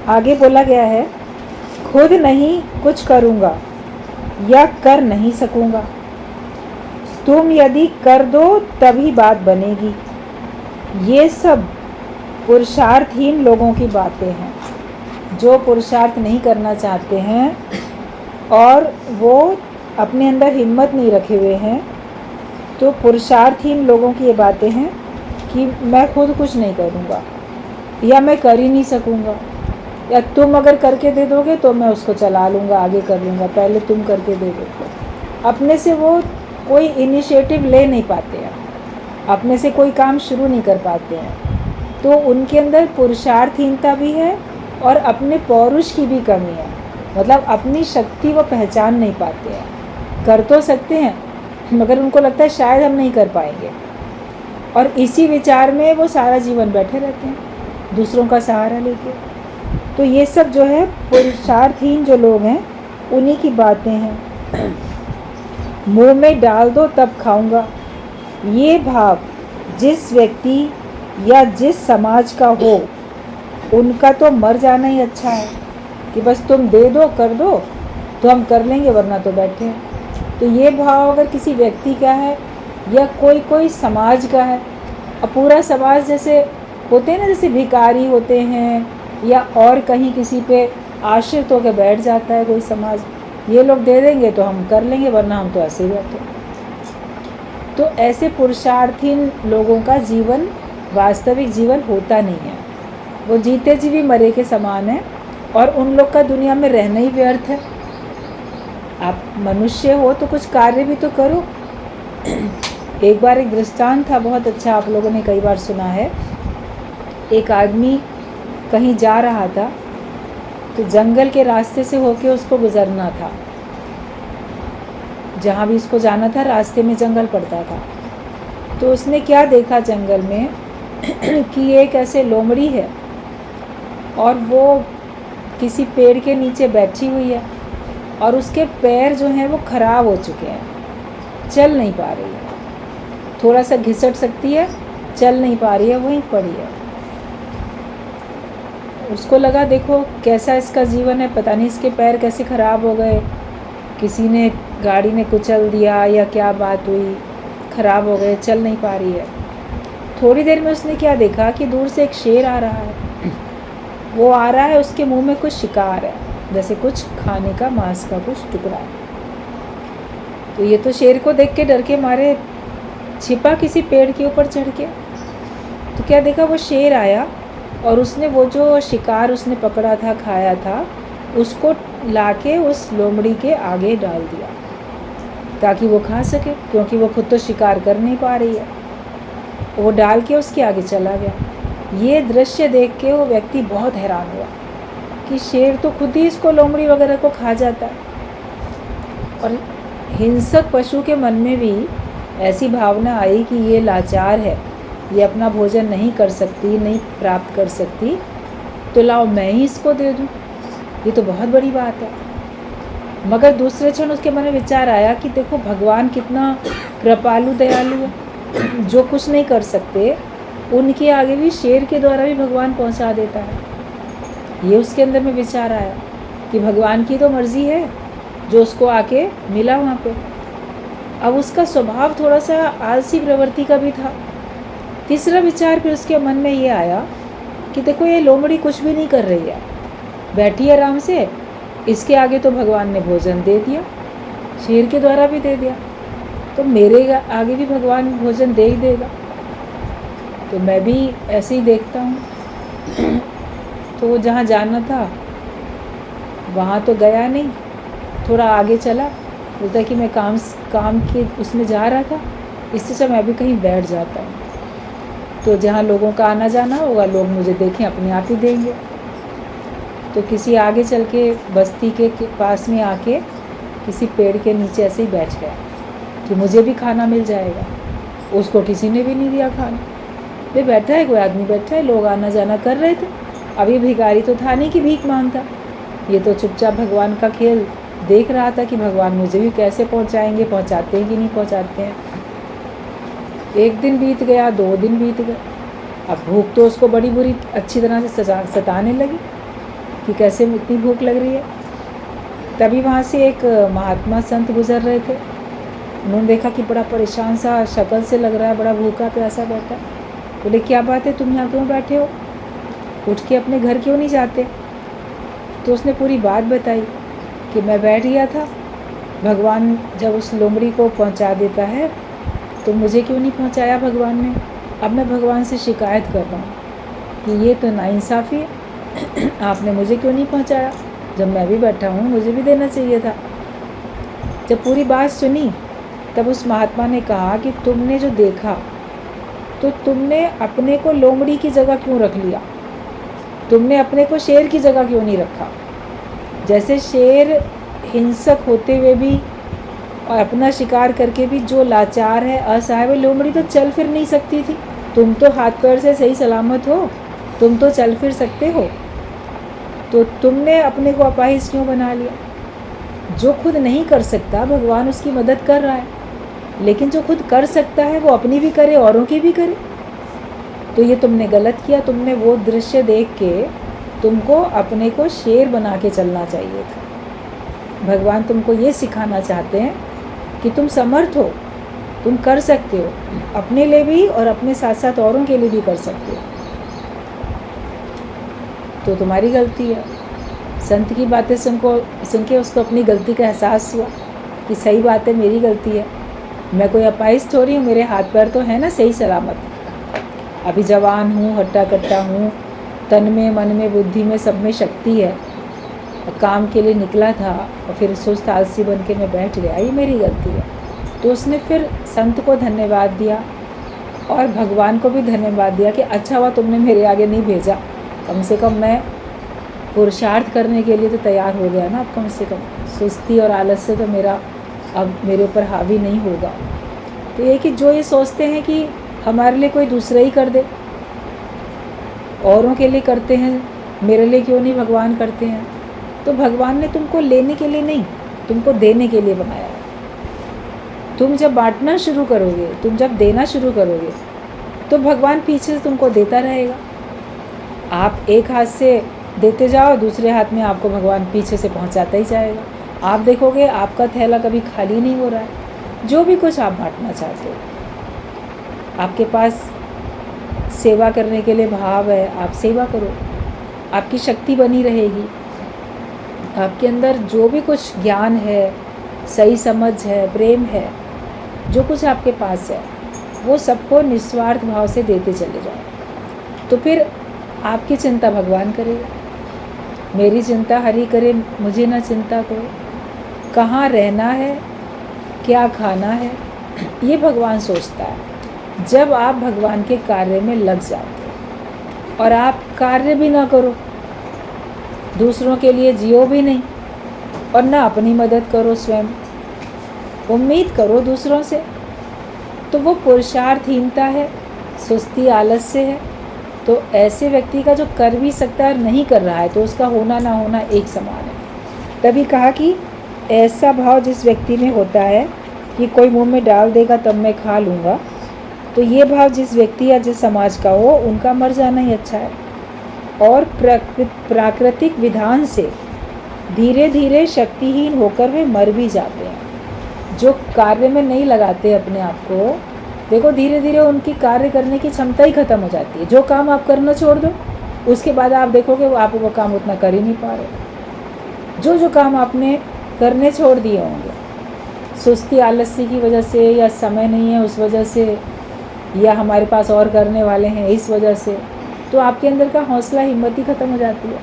आगे बोला गया है, खुद नहीं कुछ करूँगा या कर नहीं सकूँगा, तुम यदि कर दो तभी बात बनेगी। ये सब पुरुषार्थहीन लोगों की बातें हैं, जो पुरुषार्थ नहीं करना चाहते हैं और वो अपने अंदर हिम्मत नहीं रखे हुए हैं। तो पुरुषार्थहीन लोगों की ये बातें हैं कि मैं खुद कुछ नहीं करूँगा या मैं कर ही नहीं सकूँगा, या तुम अगर करके दे दोगे तो मैं उसको चला लूँगा, आगे कर लूँगा, पहले तुम करके दे दो। अपने से वो कोई इनिशिएटिव ले नहीं पाते हैं, अपने से कोई काम शुरू नहीं कर पाते हैं। तो उनके अंदर पुरुषार्थहीनता भी है और अपने पौरुष की भी कमी है, मतलब अपनी शक्ति वो पहचान नहीं पाते हैं। कर तो सकते हैं मगर उनको लगता है शायद हम नहीं कर पाएंगे, और इसी विचार में वो सारा जीवन बैठे रहते हैं दूसरों का सहारा लेके। तो ये सब जो है पुरुषार्थहीन जो लोग हैं उन्हीं की बातें हैं। मुंह में डाल दो तब खाऊंगा, ये भाव जिस व्यक्ति या जिस समाज का हो उनका तो मर जाना ही अच्छा है कि बस तुम दे दो कर दो तो हम कर लेंगे, वरना तो बैठे हैं। तो ये भाव अगर किसी व्यक्ति का है या कोई समाज का है, अब पूरा समाज जैसे होते हैं ना, जैसे भिखारी होते हैं या और कहीं किसी पे आश्रित होकर बैठ जाता है कोई समाज, ये लोग दे देंगे तो हम कर लेंगे, वरना हम तो ऐसे ही बैठे। तो ऐसे पुरुषार्थहीन लोगों का जीवन वास्तविक जीवन होता नहीं है, वो जीते जी भी मरे के समान है, और उन लोग का दुनिया में रहना ही व्यर्थ है। आप मनुष्य हो तो कुछ कार्य भी तो करो। एक बार एक दृष्टांत था बहुत अच्छा, आप लोगों ने कई बार सुना है। एक आदमी कहीं जा रहा था तो जंगल के रास्ते से होके उसको गुजरना था, जहाँ भी उसको जाना था रास्ते में जंगल पड़ता था। तो उसने क्या देखा जंगल में कि एक ऐसे लोमड़ी है और वो किसी पेड़ के नीचे बैठी हुई है और उसके पैर जो हैं वो ख़राब हो चुके हैं, चल नहीं पा रही है, थोड़ा सा घिसट सकती है, चल नहीं पा रही है, वहीं पड़ी है। उसको लगा देखो कैसा इसका जीवन है, पता नहीं इसके पैर कैसे ख़राब हो गए, किसी ने गाड़ी ने कुचल दिया या क्या बात हुई, ख़राब हो गए, चल नहीं पा रही है। थोड़ी देर में उसने क्या देखा कि दूर से एक शेर आ रहा है। वो आ रहा है, उसके मुंह में कुछ शिकार है, जैसे कुछ खाने का मांस का कुछ टुकड़ा है। तो ये तो शेर को देख के डर के मारे छिपा किसी पेड़ के ऊपर चढ़ के। तो क्या देखा, वो शेर आया और उसने वो जो शिकार उसने पकड़ा था खाया था उसको लाके उस लोमड़ी के आगे डाल दिया ताकि वो खा सके, क्योंकि वो खुद तो शिकार कर नहीं पा रही है। वो डाल के उसके आगे चला गया। ये दृश्य देख के वो व्यक्ति बहुत हैरान हुआ कि शेर तो खुद ही इसको लोमड़ी वगैरह को खा जाता है। और हिंसक पशु के मन में भी ऐसी भावना आई कि ये लाचार है, ये अपना भोजन नहीं कर सकती, नहीं प्राप्त कर सकती, तो लाओ मैं ही इसको दे दूँ, ये तो बहुत बड़ी बात है। मगर दूसरे क्षण उसके मन में विचार आया कि देखो भगवान कितना कृपालु दयालु है, जो कुछ नहीं कर सकते उनके आगे भी शेर के द्वारा भी भगवान पहुंचा देता है। ये उसके अंदर में विचार आया कि भगवान की तो मर्जी है, जो उसको आके मिला वहाँ पे। अब उसका स्वभाव थोड़ा सा आलसी प्रवृत्ति का भी था। तीसरा विचार फिर उसके मन में ये आया कि देखो ये लोमड़ी कुछ भी नहीं कर रही है, बैठी आराम से, इसके आगे तो भगवान ने भोजन दे दिया, शेर के द्वारा भी दे दिया, तो मेरे आगे भी भगवान भोजन दे ही देगा। तो मैं भी ऐसे ही देखता हूँ। तो वो जहाँ जाना था वहाँ तो गया नहीं, थोड़ा आगे चला, बोलता कि मैं काम के उसमें जा रहा था, इससे सब मैं भी कहीं बैठ जाता हूँ, तो जहाँ लोगों का आना जाना होगा लोग मुझे देखें अपने आप ही देंगे। तो किसी आगे चल के बस्ती के पास में आके किसी पेड़ के नीचे ऐसे ही बैठ गया कि मुझे भी खाना मिल जाएगा। उसको किसी ने भी नहीं दिया खाना। वे बैठा है, कोई आदमी बैठा है, लोग आना जाना कर रहे थे। अभी भिखारी तो था नहीं कि भीख मांगता, ये तो चुपचाप भगवान का खेल देख रहा था कि भगवान मुझे भी कैसे पहुंचाएंगे, पहुंचाते हैं कि नहीं पहुंचाते हैं। एक दिन बीत गया, 2 दिन बीत गए। अब भूख तो उसको बड़ी बुरी अच्छी तरह से सताने लगी कि कैसे इतनी भूख लग रही है। तभी वहाँ से एक महात्मा संत गुजर रहे थे। उन्होंने देखा कि बड़ा परेशान सा शक्ल से लग रहा है, बड़ा भूखा प्यासा बैठा। बोले क्या बात है, तुम यहाँ क्यों बैठे हो, उठ के अपने घर क्यों नहीं जाते। तो उसने पूरी बात बताई कि मैं बैठ गया था, भगवान जब उस लोमड़ी को पहुँचा देता है तो मुझे क्यों नहीं पहुँचाया भगवान ने। अब मैं भगवान से शिकायत कर रहा हूँ कि ये तो नाइंसाफ़ी है, आपने मुझे क्यों नहीं पहुँचाया, जब मैं भी बैठा हूँ मुझे भी देना चाहिए था। जब पूरी बात सुनी तब उस महात्मा ने कहा कि तुमने जो देखा तो तुमने अपने को लोमड़ी की जगह क्यों रख लिया, तुमने अपने को शेर की जगह क्यों नहीं रखा। जैसे शेर हिंसक होते हुए भी और अपना शिकार करके भी जो लाचार है, असहाय, वो लोमड़ी तो चल फिर नहीं सकती थी। तुम तो हाथ पैर से सही सलामत हो, तुम तो चल फिर सकते हो, तो तुमने अपने को अपाहिज क्यों बना लिया। जो खुद नहीं कर सकता भगवान उसकी मदद कर रहा है, लेकिन जो खुद कर सकता है वो अपनी भी करे औरों की भी करे। तो ये तुमने गलत किया, तुमने वो दृश्य देख के तुमको अपने को शेर बना के चलना चाहिए था। भगवान तुमको ये सिखाना चाहते हैं कि तुम समर्थ हो, तुम कर सकते हो, अपने लिए भी और अपने साथ साथ औरों के लिए भी कर सकते हो। तो तुम्हारी गलती है। संत की बातें सुन के उसको अपनी गलती का एहसास हुआ कि सही बात है, मेरी गलती है, मैं कोई अपाहिज थोड़ी हूँ, मेरे हाथ पैर तो है ना सही सलामत, अभी जवान हूँ, हट्टा कट्टा हूँ, तन में मन में बुद्धि में सब में शक्ति है। काम के लिए निकला था और फिर सुस्त आलसी बन के मैं बैठ गया, ये मेरी गलती है। तो उसने फिर संत को धन्यवाद दिया और भगवान को भी धन्यवाद दिया कि अच्छा हुआ तुमने मेरे आगे नहीं भेजा, कम से कम मैं पुरुषार्थ करने के लिए तो तैयार हो गया ना। अब कम से कम सुस्ती और आलस से तो मेरा अब मेरे ऊपर हावी नहीं होगा। तो ये कि जो ये सोचते हैं कि हमारे लिए कोई दूसरा ही कर दे, औरों के लिए करते हैं, मेरे लिए क्यों नहीं भगवान करते हैं। तो भगवान ने तुमको लेने के लिए नहीं, तुमको देने के लिए बनाया है। तुम जब बांटना शुरू करोगे, तुम जब देना शुरू करोगे, तो भगवान पीछे से तुमको देता रहेगा। आप एक हाथ से देते जाओ, दूसरे हाथ में आपको भगवान पीछे से पहुंचाता ही जाएगा। आप देखोगे आपका थैला कभी खाली नहीं हो रहा है। जो भी कुछ आप बांटना चाहते हो, आपके पास सेवा करने के लिए भाव है, आप सेवा करो, आपकी शक्ति बनी रहेगी। आपके अंदर जो भी कुछ ज्ञान है, सही समझ है, प्रेम है, जो कुछ आपके पास है, वो सबको निस्वार्थ भाव से देते चले जाओ। तो फिर आपकी चिंता भगवान करेगा। मेरी चिंता हरि करे, मुझे ना चिंता कोई। कहाँ रहना है, क्या खाना है, ये भगवान सोचता है। जब आप भगवान के कार्य में लग जाते हो और आप कार्य भी ना करो, दूसरों के लिए जियो भी नहीं और ना अपनी मदद करो, स्वयं उम्मीद करो दूसरों से, तो वो पुरुषार्थहीनता है, सुस्ती आलस्य है। तो ऐसे व्यक्ति का जो कर भी सकता है और नहीं कर रहा है, तो उसका होना ना होना एक समान है। तभी कहा कि ऐसा भाव जिस व्यक्ति में होता है कि कोई मुंह में डाल देगा तब मैं खा लूँगा, तो ये भाव जिस व्यक्ति या जिस समाज का हो, उनका मर जाना ही अच्छा है। और प्राकृतिक विधान से धीरे धीरे शक्तिहीन होकर वे मर भी जाते हैं। जो कार्य में नहीं लगाते अपने आप को, देखो धीरे धीरे उनकी कार्य करने की क्षमता ही खत्म हो जाती है। जो काम आप करना छोड़ दो, उसके बाद आप देखोगे आप वो काम उतना कर ही नहीं पा रहे। जो काम आपने करने छोड़ दिए होंगे, सुस्ती आलस्य की वजह से, या समय नहीं है उस वजह से, या हमारे पास और करने वाले हैं इस वजह से, तो आपके अंदर का हौसला हिम्मत ही ख़त्म हो जाती है।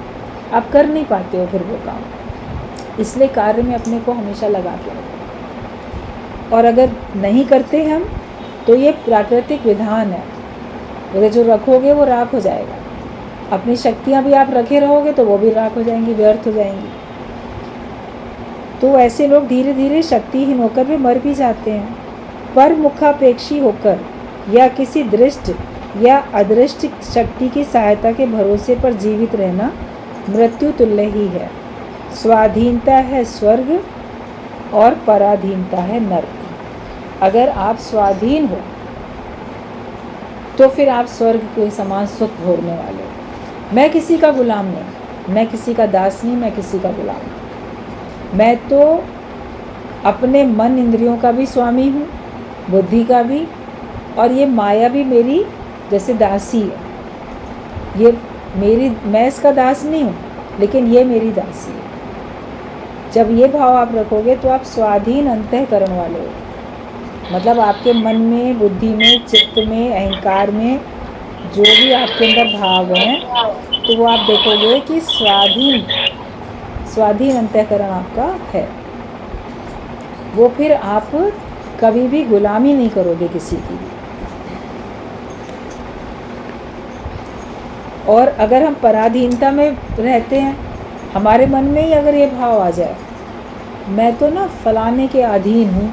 आप कर नहीं पाते हो फिर वो काम। इसलिए कार्य में अपने को हमेशा लगा के रखो। और अगर नहीं करते हम, तो ये प्राकृतिक विधान है, अगर जो रखोगे वो राख हो जाएगा। अपनी शक्तियाँ भी आप रखे रहोगे तो वो भी राख हो जाएंगी, व्यर्थ हो जाएंगी। तो ऐसे लोग धीरे धीरे शक्तिहीन होकर भी मर भी जाते हैं। पर मुखापेक्षी होकर या किसी दृष्ट या अदृष्ट शक्ति की सहायता के भरोसे पर जीवित रहना मृत्यु तुल्य ही है। स्वाधीनता है स्वर्ग और पराधीनता है नरक। अगर आप स्वाधीन हो तो फिर आप स्वर्ग के समान सुख भोगने वाले हो। मैं किसी का गुलाम नहीं, मैं किसी का दास नहीं, मैं किसी का गुलाम। मैं तो अपने मन इंद्रियों का भी स्वामी हूँ, बुद्धि का भी, और ये माया भी मेरी जैसे दासी है। ये मेरी, मैं इसका दास नहीं हूँ, लेकिन ये मेरी दासी है। जब ये भाव आप रखोगे तो आप स्वाधीन अंतःकरण वाले हो। मतलब आपके मन में, बुद्धि में, चित्त में, अहंकार में जो भी आपके अंदर भाव हैं, तो वो आप देखोगे कि स्वाधीन अंतःकरण आपका है। वो फिर आप कभी भी गुलामी नहीं करोगे किसी की भी। और अगर हम पराधीनता में रहते हैं, हमारे मन में ही अगर ये भाव आ जाए, मैं तो ना फलाने के अधीन हूँ,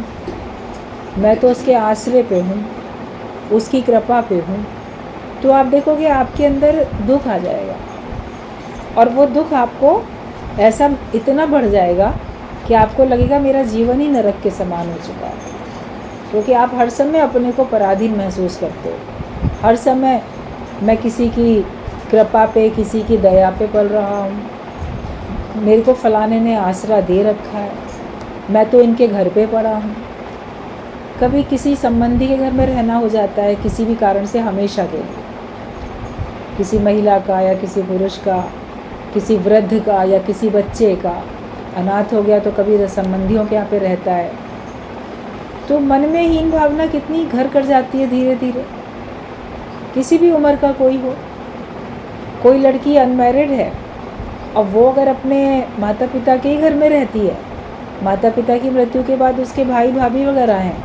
मैं तो उसके आश्रय पे हूँ, उसकी कृपा पे हूँ, तो आप देखोगे आपके अंदर दुख आ जाएगा। और वो दुख आपको ऐसा इतना बढ़ जाएगा कि आपको लगेगा मेरा जीवन ही नरक के समान हो चुका है, क्योंकि आप हर समय अपने को पराधीन महसूस करते हो। हर समय मैं किसी की कृपा पे, किसी की दया पे पल रहा हूँ, मेरे को फलाने ने आसरा दे रखा है, मैं तो इनके घर पे पड़ा हूँ। कभी किसी संबंधी के घर में रहना हो जाता है किसी भी कारण से, हमेशा के लिए, किसी महिला का या किसी पुरुष का, किसी वृद्ध का या किसी बच्चे का अनाथ हो गया तो कभी संबंधियों के यहाँ पे रहता है, तो मन में हीन भावना कितनी घर कर जाती है धीरे धीरे। किसी भी उम्र का कोई हो, कोई लड़की अनमैरिड है, अब वो अगर अपने माता पिता के ही घर में रहती है, माता पिता की मृत्यु के बाद उसके भाई भाभी वगैरह हैं,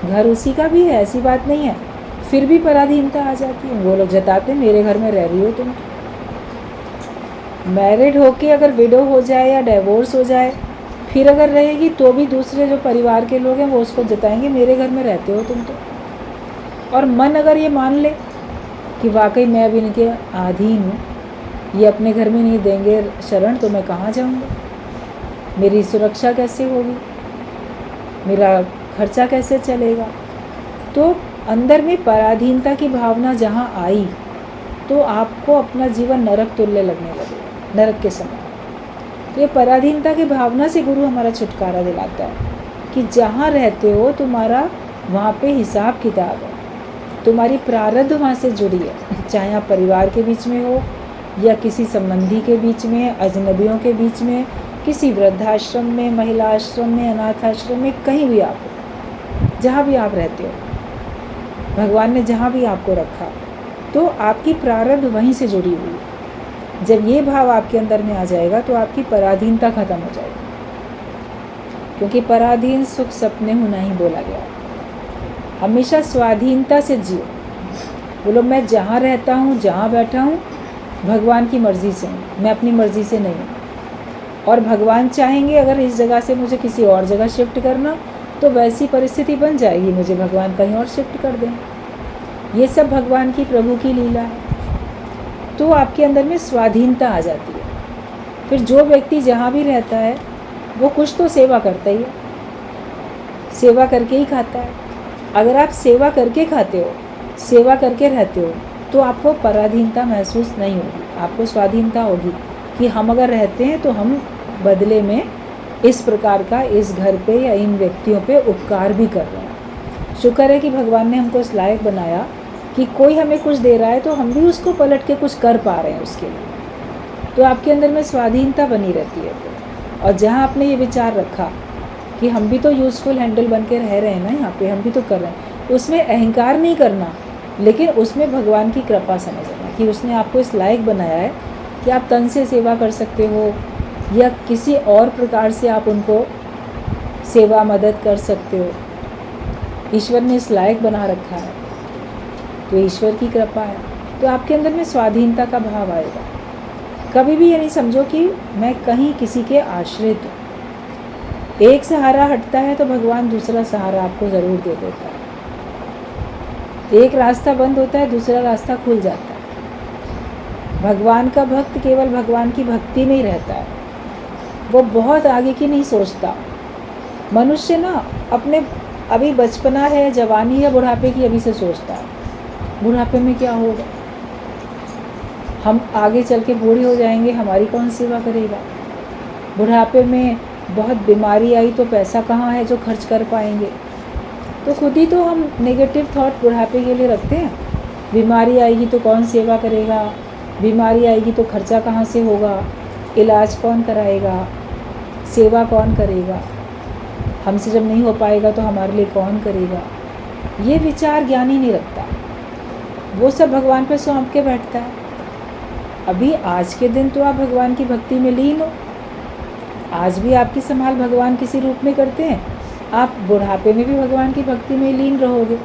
घर उसी का भी है, ऐसी बात नहीं है, फिर भी पराधीनता आ जाती है। वो लोग जताते मेरे घर में रह रही हो तुम। मैरिड होके अगर विडो हो जाए या डिवोर्स हो जाए, फिर अगर रहेगी तो भी दूसरे जो परिवार के लोग हैं वो उसको जताएंगे मेरे घर में रहते हो तुम तो। और मन अगर ये मान ले कि वाकई मैं अब इनके अधीन हूँ, ये अपने घर में नहीं देंगे शरण, तो मैं कहाँ जाऊँगा, मेरी सुरक्षा कैसे होगी, मेरा खर्चा कैसे चलेगा। तो अंदर में पराधीनता की भावना जहाँ आई तो आपको अपना जीवन नरक तुल्य लगने लगेगा, नरक के समान। तो ये पराधीनता की भावना से गुरु हमारा छुटकारा दिलाता है कि जहाँ रहते हो तुम्हारा वहाँ पे हिसाब किताब है, तुम्हारी प्रारब्ध वहाँ से जुड़ी है, चाहे आप परिवार के बीच में हो या किसी संबंधी के बीच में, अजनबियों के बीच में, किसी वृद्धाश्रम में, महिला आश्रम में, अनाथ आश्रम में, कहीं भी आप हो, जहाँ भी आप रहते हो, भगवान ने जहाँ भी आपको रखा, तो आपकी प्रारब्ध वहीं से जुड़ी हुई है। जब ये भाव आपके अंदर में आ जाएगा तो आपकी पराधीनता खत्म हो जाएगी, क्योंकि पराधीन सुख सपने हूँ नहीं बोला गया। हमेशा स्वाधीनता से जियो। बोलो मैं जहाँ रहता हूँ, जहाँ बैठा हूँ, भगवान की मर्ज़ी से हूँ, मैं अपनी मर्ज़ी से नहीं हूँ। और भगवान चाहेंगे अगर इस जगह से मुझे किसी और जगह शिफ्ट करना, तो वैसी परिस्थिति बन जाएगी, मुझे भगवान कहीं और शिफ्ट कर दें। ये सब भगवान की, प्रभु की लीला है। तो आपके अंदर में स्वाधीनता आ जाती है। फिर जो व्यक्ति जहाँ भी रहता है वो कुछ तो सेवा करता ही है, सेवा करके ही खाता है। अगर आप सेवा करके खाते हो, सेवा करके रहते हो, तो आपको पराधीनता महसूस नहीं होगी, आपको स्वाधीनता होगी कि हम अगर रहते हैं तो हम बदले में इस प्रकार का इस घर पे या इन व्यक्तियों पे उपकार भी कर रहे हैं। शुक्र है कि भगवान ने हमको इस लायक बनाया कि कोई हमें कुछ दे रहा है तो हम भी उसको पलट के कुछ कर पा रहे हैं उसके लिए। तो आपके अंदर में स्वाधीनता बनी रहती है। और जहाँ आपने ये विचार रखा कि हम भी तो यूज़फुल हैंडल बन के रह रहे हैं ना, यहाँ पे हम भी तो कर रहे हैं, उसमें अहंकार नहीं करना, लेकिन उसमें भगवान की कृपा समझना कि उसने आपको इस लायक बनाया है कि आप तन से सेवा कर सकते हो या किसी और प्रकार से आप उनको सेवा मदद कर सकते हो। ईश्वर ने इस लायक बना रखा है, तो ईश्वर की कृपा है। तो आपके अंदर में स्वाधीनता का भाव आएगा। कभी भी ये नहीं समझो कि मैं कहीं किसी के आश्रित हूँ। एक सहारा हटता है तो भगवान दूसरा सहारा आपको ज़रूर दे देता है। एक रास्ता बंद होता है, दूसरा रास्ता खुल जाता है। भगवान का भक्त केवल भगवान की भक्ति में ही रहता है, वो बहुत आगे की नहीं सोचता। मनुष्य ना अपने अभी बचपना है, जवानी है, बुढ़ापे की अभी से सोचता है, बुढ़ापे में क्या होगा, हम आगे चल के बूढ़े हो जाएंगे, हमारी कौन सेवा करेगा? बुढ़ापे में बहुत बीमारी आई तो पैसा कहाँ है जो खर्च कर पाएंगे? तो खुद ही तो हम नेगेटिव थॉट बुढ़ापे के लिए रखते हैं। बीमारी आएगी तो कौन सेवा करेगा, बीमारी आएगी तो खर्चा कहाँ से होगा, इलाज कौन कराएगा, सेवा कौन करेगा, हमसे जब नहीं हो पाएगा तो हमारे लिए कौन करेगा? ये विचार ज्ञानी नहीं रखता, वो सब भगवान पे सौंप के बैठता है। अभी आज के दिन तो आप भगवान की भक्ति में लीन हो, आज भी आपकी संभाल भगवान किसी रूप में करते हैं। आप बुढ़ापे में भी भगवान की भक्ति में लीन रहोगे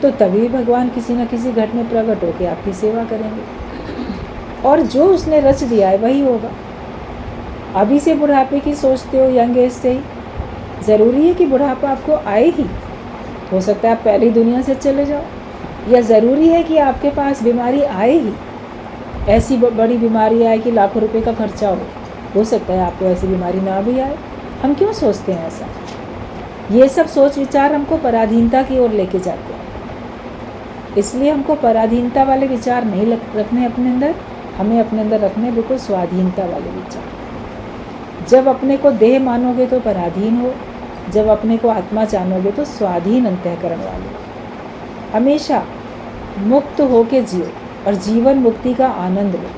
तो तभी भगवान किसी न किसी घट में प्रकट होकर आपकी सेवा करेंगे, और जो उसने रच दिया है वही होगा। अभी से बुढ़ापे की सोचते हो यंग एज से ही, ज़रूरी है कि बुढ़ापा आपको आए ही? हो सकता है आप पहले दुनिया से चले जाओ, या ज़रूरी है कि आपके पास बीमारी आए ही? ऐसी बड़ी बीमारी आए कि लाखों रुपए का खर्चा हो सकता है आपको ऐसी बीमारी ना भी आए। हम क्यों सोचते हैं ऐसा? ये सब सोच विचार हमको पराधीनता की ओर लेके जाते हैं। इसलिए हमको पराधीनता वाले विचार नहीं रखने अपने अंदर, हमें अपने अंदर रखने बिल्कुल स्वाधीनता वाले विचार। जब अपने को देह मानोगे तो पराधीन हो, जब अपने को आत्मा जानोगे तो स्वाधीन अंतःकरण वाले। हमेशा मुक्त होके जियो और जीवन मुक्ति का आनंद लो।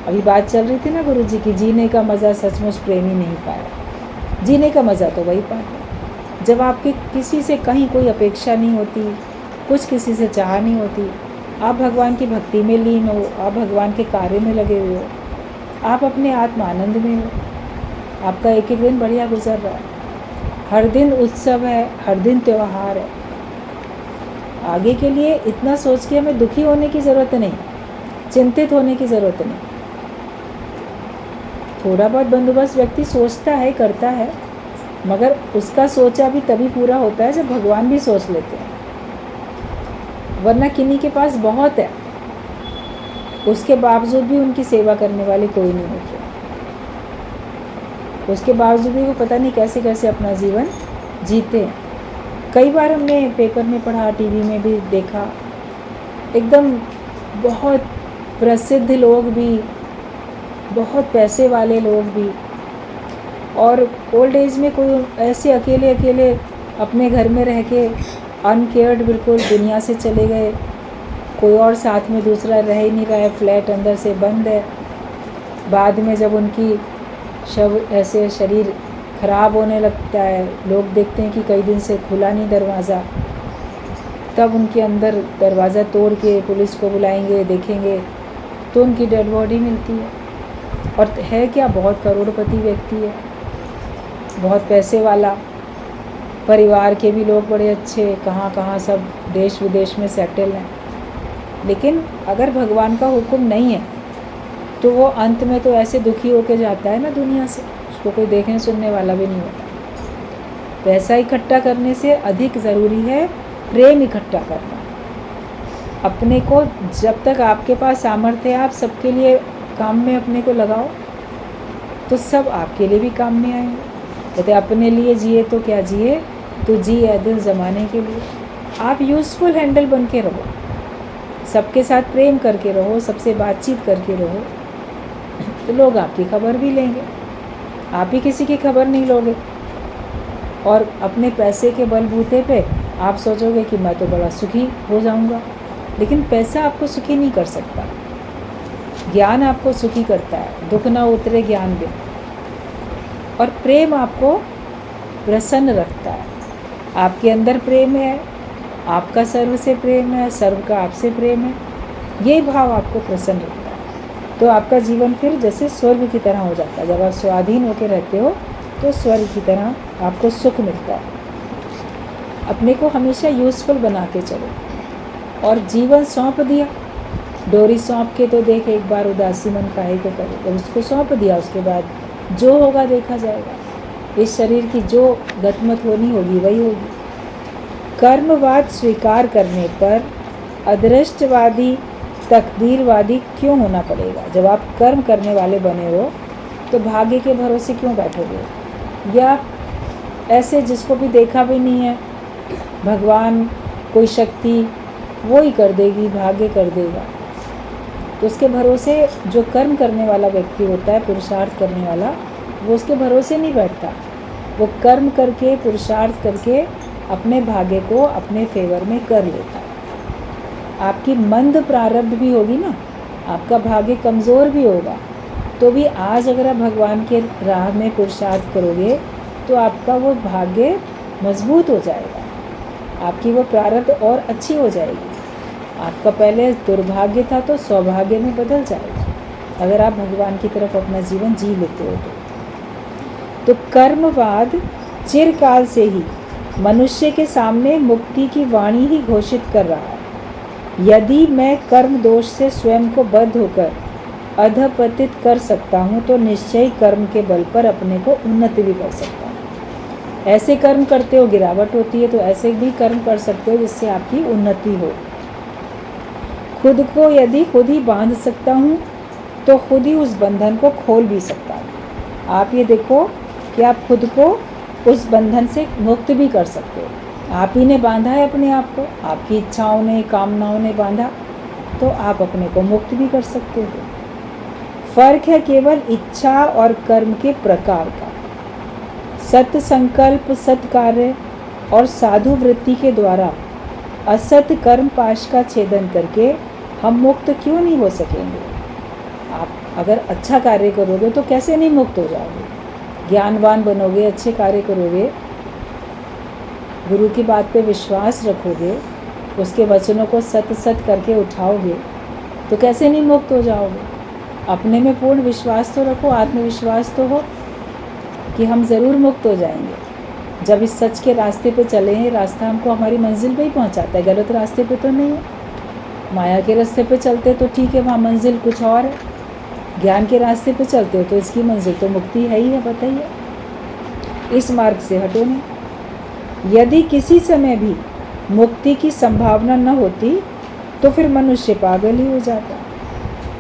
अभी बात चल रही थी ना गुरु जी की, जीने का मज़ा सचमुच प्रेमी नहीं पाया। जीने का मज़ा तो वही पाता जब आपकी किसी से कहीं कोई अपेक्षा नहीं होती, कुछ किसी से चाह नहीं होती, आप भगवान की भक्ति में लीन हो, आप भगवान के कार्य में लगे हुए हो, आप अपने आत्म आनंद में हो। आपका एक एक दिन बढ़िया गुजर रहा है, हर दिन उत्सव है, हर दिन त्यौहार है। आगे के लिए इतना सोच के हमें दुखी होने की ज़रूरत नहीं, चिंतित होने की ज़रूरत नहीं। थोड़ा बहुत बंदोबस्त व्यक्ति सोचता है, करता है, मगर उसका सोचा भी तभी पूरा होता है जब भगवान भी सोच लेते हैं। वरना किन्हीं के पास बहुत है, उसके बावजूद भी उनकी सेवा करने वाले कोई नहीं होते, उसके बावजूद भी वो पता नहीं कैसे कैसे अपना जीवन जीते हैं। कई बार हमने पेपर में पढ़ा, टीवी में भी देखा, एकदम बहुत प्रसिद्ध लोग भी, बहुत पैसे वाले लोग भी, और ओल्ड एज में कोई ऐसे अकेले अकेले अपने घर में रह के अनकेयर्ड बिल्कुल दुनिया से चले गए, कोई और साथ में दूसरा रह ही नहीं रहा है, फ्लैट अंदर से बंद है। बाद में जब उनकी शव ऐसे शरीर ख़राब होने लगता है, लोग देखते हैं कि कई दिन से खुला नहीं दरवाज़ा, तब उनके अंदर दरवाज़ा तोड़ के पुलिस को बुलाएंगे, देखेंगे तो उनकी डेड बॉडी मिलती है। और है क्या, बहुत करोड़पति व्यक्ति है, बहुत पैसे वाला, परिवार के भी लोग बड़े अच्छे, कहाँ कहाँ सब देश विदेश में सेटल हैं। लेकिन अगर भगवान का हुक्म नहीं है तो वो अंत में तो ऐसे दुखी होके जाता है ना दुनिया से, उसको कोई देखने सुनने वाला भी नहीं होता। पैसा इकट्ठा करने से अधिक ज़रूरी है प्रेम इकट्ठा करना। अपने को जब तक आपके पास सामर्थ्य है, आप सबके लिए काम में अपने को लगाओ तो सब आपके लिए भी काम में आएंगे। कहते अपने लिए जिए तो क्या जिए, तो जिए दिल ज़माने के लिए। आप यूज़फुल हैंडल बन के रहो, सबके साथ प्रेम करके रहो, सबसे बातचीत करके रहो, तो लोग आपकी खबर भी लेंगे। आप ही किसी की खबर नहीं लोगे और अपने पैसे के बलबूते पे आप सोचोगे कि मैं तो बड़ा सुखी हो जाऊंगा, लेकिन पैसा आपको सुखी नहीं कर सकता। ज्ञान आपको सुखी करता है, दुख ना उतरे ज्ञान बिन। और प्रेम आपको प्रसन्न रखता है। आपके अंदर प्रेम है, आपका सर्व से प्रेम है, सर्व का आपसे प्रेम है, ये भाव आपको प्रसन्न रखता है। तो आपका जीवन फिर जैसे स्वर्ग की तरह हो जाता है। जब आप स्वाधीन होकर रहते हो तो स्वर्ग की तरह आपको सुख मिलता है। अपने को हमेशा यूज़फुल बना के चलो, और जीवन सौंप दिया, डोरी सौंप के तो देख एक बार, उदासी मन काहे को करे। जब उसको सौंप दिया उसके बाद जो होगा देखा जाएगा। इस शरीर की जो गतमत होनी होगी वही होगी। कर्मवाद स्वीकार करने पर अदृष्टवादी तकदीरवादी क्यों होना पड़ेगा? जब आप कर्म करने वाले बने हो तो भाग्य के भरोसे क्यों बैठोगे? या ऐसे जिसको भी देखा भी नहीं है, भगवान कोई शक्ति वो ही कर देगी, भाग्य कर देगा, तो उसके भरोसे जो कर्म करने वाला व्यक्ति होता है, पुरुषार्थ करने वाला, वो उसके भरोसे नहीं बैठता। वो कर्म करके, पुरुषार्थ करके अपने भाग्य को अपने फेवर में कर लेता है। आपकी मंद प्रारब्ध भी होगी ना, आपका भाग्य कमज़ोर भी होगा, तो भी आज अगर आप भगवान के राह में पुरुषार्थ करोगे तो आपका वो भाग्य मजबूत हो जाएगा, आपकी वो प्रारब्ध और अच्छी हो जाएगी। आपका पहले दुर्भाग्य था तो सौभाग्य में बदल जाएगा, अगर आप भगवान की तरफ अपना जीवन जी लेते हो तो कर्मवाद चिरकाल से ही मनुष्य के सामने मुक्ति की वाणी ही घोषित कर रहा है। यदि मैं कर्म दोष से स्वयं को बद्ध होकर अधपतित कर सकता हूँ तो निश्चय कर्म के बल पर अपने को उन्नति भी कर सकता हूँ। ऐसे कर्म करते हो गिरावट होती है, तो ऐसे भी कर्म कर सकते हो जिससे आपकी उन्नति हो। खुद को यदि खुद ही बांध सकता हूँ तो खुद ही उस बंधन को खोल भी सकता हूँ। आप ये देखो कि आप खुद को उस बंधन से मुक्त भी कर सकते हो। आप ही ने बांधा है अपने आप को, आपकी इच्छाओं ने, कामनाओं ने बांधा, तो आप अपने को मुक्त भी कर सकते हो। फर्क है केवल इच्छा और कर्म के प्रकार का। सत संकल्प, सत कार्य और साधु वृत्ति के द्वारा असत कर्म पाश का छेदन करके हम मुक्त क्यों नहीं हो सकेंगे? आप अगर अच्छा कार्य करोगे तो कैसे नहीं मुक्त हो जाओगे? ज्ञानवान बनोगे, अच्छे कार्य करोगे, गुरु की बात पे विश्वास रखोगे, उसके वचनों को सत सत करके उठाओगे, तो कैसे नहीं मुक्त हो जाओगे? अपने में पूर्ण विश्वास तो रखो, आत्मविश्वास तो हो कि हम ज़रूर मुक्त हो जाएंगे। जब इस सच के रास्ते पे चलें, रास्ता हमको हमारी मंजिल पे ही पहुंचाता है, गलत रास्ते पे तो नहीं है। माया के रास्ते पे चलते तो ठीक है, वहाँ मंजिल कुछ और है। ज्ञान के रास्ते पे चलते हो तो इसकी मंजिल तो मुक्ति है ही है, बताइए। इस मार्ग से हटो नहीं। यदि किसी समय भी मुक्ति की संभावना न होती तो फिर मनुष्य पागल ही हो जाता।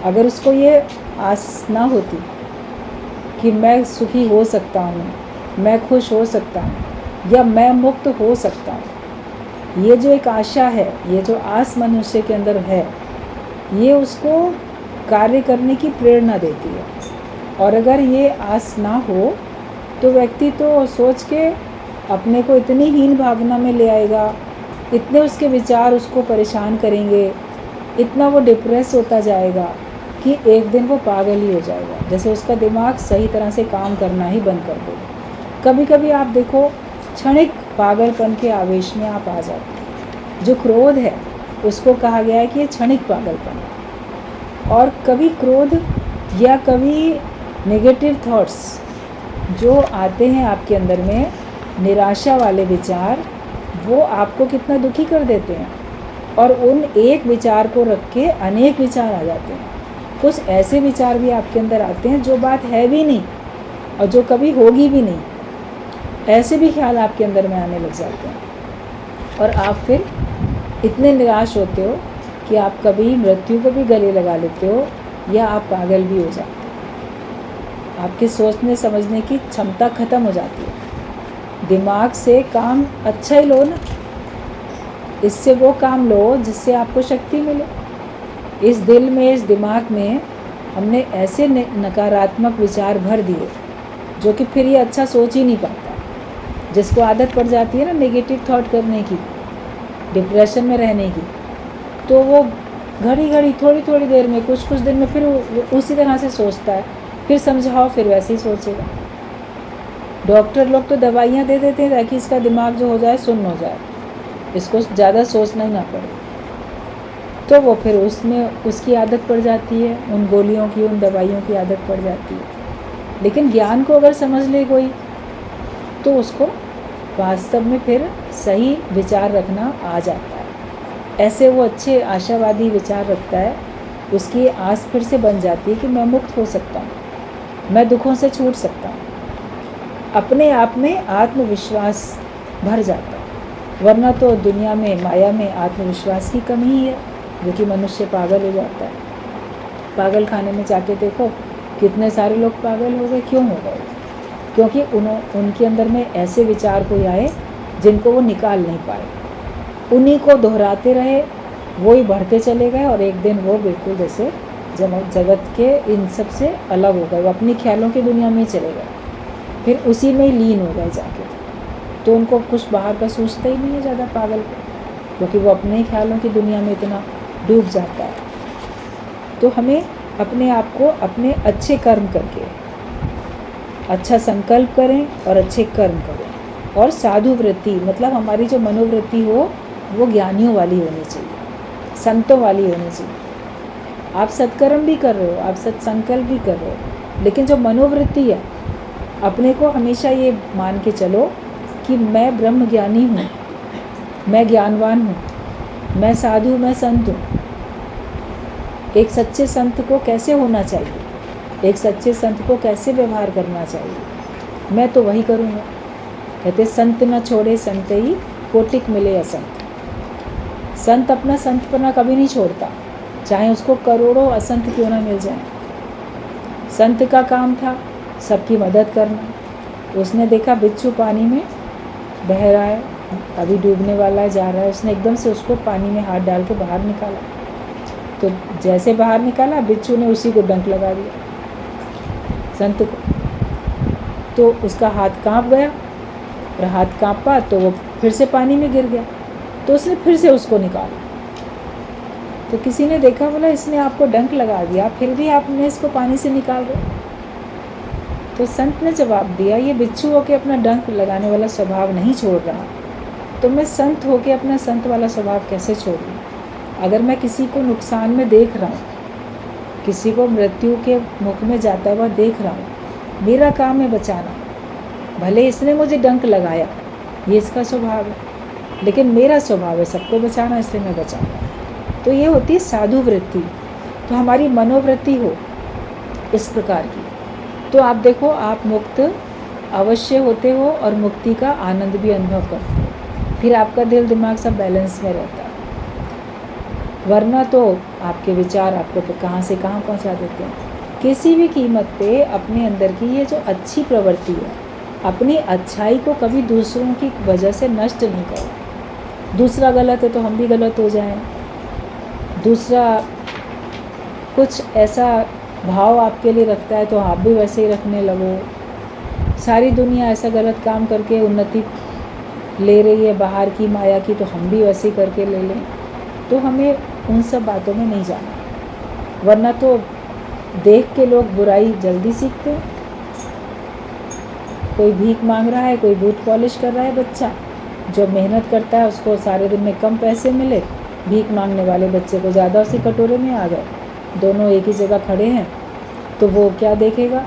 अगर उसको ये आस ना होती कि मैं सुखी हो सकता हूँ, मैं खुश हो सकता हूँ, या मैं मुक्त हो सकता हूँ, ये जो एक आशा है, ये जो आस मनुष्य के अंदर है, ये उसको कार्य करने की प्रेरणा देती है। और अगर ये आस ना हो तो व्यक्ति तो सोच के अपने को इतनी हीन भावना में ले आएगा, इतने उसके विचार उसको परेशान करेंगे, इतना वो डिप्रेस होता जाएगा कि एक दिन वो पागल ही हो जाएगा, जैसे उसका दिमाग सही तरह से काम करना ही बंद कर देगा। कभी कभी आप देखो क्षणिक पागलपन के आवेश में आप आ जाते हैं। जो क्रोध है उसको कहा गया है कि ये क्षणिक पागलपन है। और कभी क्रोध या कभी नेगेटिव थॉट्स जो आते हैं आपके अंदर में, निराशा वाले विचार, वो आपको कितना दुखी कर देते हैं। और उन एक विचार को रख के अनेक विचार आ जाते हैं। कुछ ऐसे विचार भी आपके अंदर आते हैं जो बात है भी नहीं और जो कभी होगी भी नहीं, ऐसे भी ख्याल आपके अंदर में आने लग जाते हैं। और आप फिर इतने निराश होते हो कि आप कभी मृत्यु को भी गले लगा लेते हो, या आप पागल भी हो जाते हो। आपके सोचने समझने की क्षमता खत्म हो जाती है। दिमाग से काम अच्छा ही लो ना, इससे वो काम लो जिससे आपको शक्ति मिले। इस दिल में, इस दिमाग में हमने ऐसे नकारात्मक विचार भर दिए जो कि फिर ये अच्छा सोच ही नहीं पाता। जिसको आदत पड़ जाती है ना नेगेटिव थॉट करने की, डिप्रेशन में रहने की, तो वो घड़ी घड़ी थोड़ी थोड़ी देर में, कुछ कुछ दिन में फिर उसी तरह से सोचता है। फिर समझाओ फिर वैसे ही सोचेगा। डॉक्टर लोग तो दवाइयाँ दे देते हैं ताकि इसका दिमाग जो हो जाए सुन्न हो जाए, इसको ज़्यादा सोचना ही ना पड़े। तो वो फिर उसमें उसकी आदत पड़ जाती है, उन गोलियों की, उन दवाइयों की आदत पड़ जाती है। लेकिन ज्ञान को अगर समझ ले कोई तो उसको वास्तव में फिर सही विचार रखना आ जाता है। ऐसे वो अच्छे आशावादी विचार रखता है, उसकी आस फिर से बन जाती है कि मैं मुक्त हो सकता हूँ, मैं दुखों से छूट सकता हूँ। अपने आप में आत्मविश्वास भर जाता है। वरना तो दुनिया में, माया में आत्मविश्वास की कमी ही है जो कि मनुष्य पागल हो जाता है। पागल खाने में जाके देखो कितने सारे लोग पागल हो गए। क्यों हो गए? क्योंकि उनके अंदर में ऐसे विचार कोई आए जिनको वो निकाल नहीं पाए, उन्हीं को दोहराते रहे, वो ही बढ़ते चले गए और एक दिन वो बिल्कुल जैसे जगत के इन सब से अलग हो गए, वो अपने ख्यालों की दुनिया में ही चले गए, फिर उसी में ही लीन हो गए जाके। तो उनको कुछ बाहर का सोचता ही नहीं है ज़्यादा, पागल को, क्योंकि वो अपने ही ख्यालों की दुनिया में इतना डूब जाता है। तो हमें अपने आप को अपने अच्छे कर्म करके अच्छा संकल्प करें और अच्छे कर्म करें। और साधु वृत्ति मतलब हमारी जो मनोवृत्ति हो वो ज्ञानियों वाली होनी चाहिए, संतों वाली होनी चाहिए। आप सत्कर्म भी कर रहे हो, आप सत्संकल्प भी कर रहे हो, लेकिन जो मनोवृत्ति है, अपने को हमेशा ये मान के चलो कि मैं ब्रह्म ज्ञानी हूँ, मैं ज्ञानवान हूँ, मैं साधु, मैं संत हूँ। एक सच्चे संत को कैसे होना चाहिए, एक सच्चे संत को कैसे व्यवहार करना चाहिए, मैं तो वही करूँगा। कहते संत न छोड़े संत ही, कोटिक मिले असंत। संत अपना संतपना कभी नहीं छोड़ता, चाहे उसको करोड़ों असंत क्यों ना मिल जाए। संत का काम था सबकी मदद करना। उसने देखा बिच्छू पानी में बह रहा है, अभी डूबने वाला है, जा रहा है, उसने एकदम से उसको पानी में हाथ डाल के बाहर निकाला। तो जैसे बाहर निकाला, बिच्छू ने उसी को डंक लगा दिया संत को। तो उसका हाथ कांप गया, और हाथ कांपा तो वो फिर से पानी में गिर गया। तो उसने फिर से उसको निकाला। तो किसी ने देखा, बोला इसने आपको डंक लगा दिया, फिर भी आपने इसको पानी से निकाल रहे। तो संत ने जवाब दिया, ये बिच्छू होके अपना डंक लगाने वाला स्वभाव नहीं छोड़ रहा, तो मैं संत होके अपना संत वाला स्वभाव कैसे छोड़ूं? अगर मैं किसी को नुकसान में देख रहा हूँ, किसी को मृत्यु के मुख में जाता हुआ देख रहा हूँ, मेरा काम है बचाना। भले इसने मुझे डंक लगाया, ये इसका स्वभाव है, लेकिन मेरा स्वभाव है सबको बचाना, इसलिए मैं बचाऊंगा। तो ये होती है साधु वृत्ति। तो हमारी मनोवृत्ति हो इस प्रकार की, तो आप देखो आप मुक्त अवश्य होते हो और मुक्ति का आनंद भी अनुभव करते हो। फिर आपका दिल दिमाग सब बैलेंस में रहता है। वरना तो आपके विचार आपको तो कहाँ से कहाँ पहुँचा देते हैं। किसी भी कीमत पे अपने अंदर की ये जो अच्छी प्रवृत्ति है, अपनी अच्छाई को कभी दूसरों की वजह से नष्ट नहीं करो। दूसरा गलत है तो हम भी गलत हो जाएं, दूसरा कुछ ऐसा भाव आपके लिए रखता है तो आप भी वैसे ही रखने लगो। सारी दुनिया ऐसा गलत काम करके उन्नति ले रही है बाहर की माया की, तो हम भी वैसे ही करके ले लें। तो हमें उन सब बातों में नहीं जाना, वरना तो देख के लोग बुराई जल्दी सीखते हैं। कोई भीख मांग रहा है, कोई बूट पॉलिश कर रहा है बच्चा, जो मेहनत करता है उसको सारे दिन में कम पैसे मिले, भीख मांगने वाले बच्चे को ज़्यादा उसी कटोरे में आ गए, दोनों एक ही जगह खड़े हैं। तो वो क्या देखेगा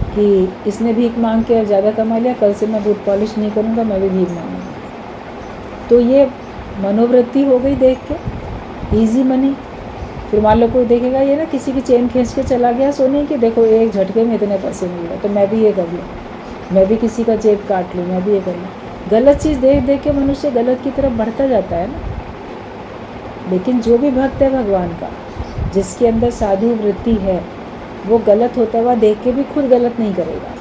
कि इसने भीख मांग के ज़्यादा कमा लिया, कल से मैं बूट पॉलिश नहीं करूँगा, मैं भी भीख मांगूंगा। तो ये मनोवृत्ति हो गई देख के, ईजी मनी। फिर मान लो कोई देखेगा ये ना किसी की चेन खींच के चला गया सोने की, देखो एक झटके में इतने पैसे मिल गए, तो मैं भी ये कर लूँ, मैं भी किसी का जेब काट लूँ, मैं भी ये कर लूँ। गलत चीज़ देख देख के मनुष्य गलत की तरफ बढ़ता जाता है ना। लेकिन जो भी भक्त है भगवान का, जिसके अंदर साधु वृत्ति है, वो गलत होता हुआ देख के भी खुद गलत नहीं करेगा।